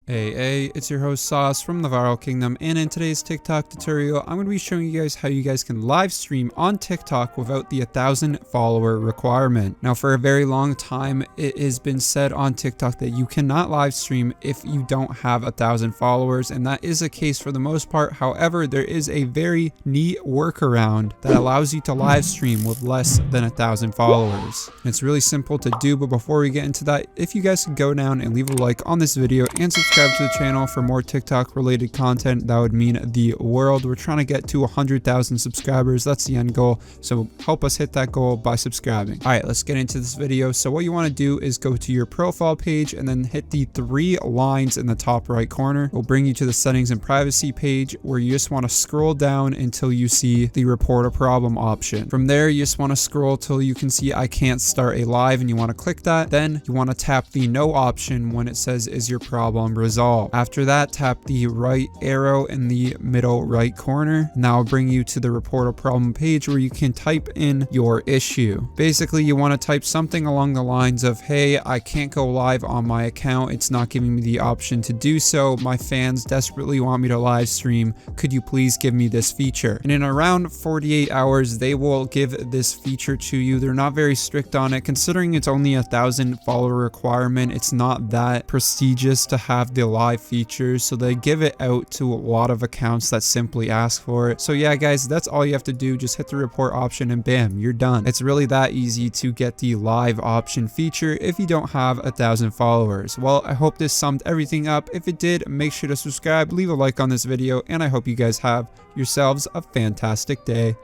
Hey, it's your host Sauce from the Viral Kingdom, and in today's TikTok tutorial, I'm going to be showing you guys how you guys can live stream on TikTok without the 1,000 follower requirement. Now, for a very long time, it has been said on TikTok that you cannot live stream if you don't have 1,000 followers, and that is the case for the most part. However, there is a very neat workaround that allows you to live stream with less than 1,000 followers. And it's really simple to do, but before we get into that, if you guys could go down and leave a like on this video and subscribe to the channel for more TikTok related content, that would mean the world. We're trying to get to 100,000 subscribers. That's the end goal, so help us hit that goal by subscribing. All right, let's get into this video. So what you want to do is go to your profile page and then hit the 3 lines in the top right corner. It will bring you to the settings and privacy page, where you just want to scroll down until you see the report a problem option. From there, you just want to scroll till you can see I can't start a live, and you want to click that. Then you want to tap the no option when it says is your problem resolved. After that, tap the right arrow in the middle right corner, and that will bring you to the report a problem page, where you can type in your issue. Basically, you want to type something along the lines of, hey, I can't go live on my account, it's not giving me the option to do so, my fans desperately want me to live stream, could you please give me this feature? And in around 48 hours they will give this feature to you. They're not very strict on it, considering it's only 1,000 follower requirement. It's not that prestigious to have the live features, so they give it out to a lot of accounts that simply ask for it. So yeah guys, that's all you have to do. Just hit the report option and bam, you're done. It's really that easy to get the live option feature if you don't have 1,000 followers. Well, I hope this summed everything up. If it did, make sure to subscribe, leave a like on this video, and I hope you guys have yourselves a fantastic day.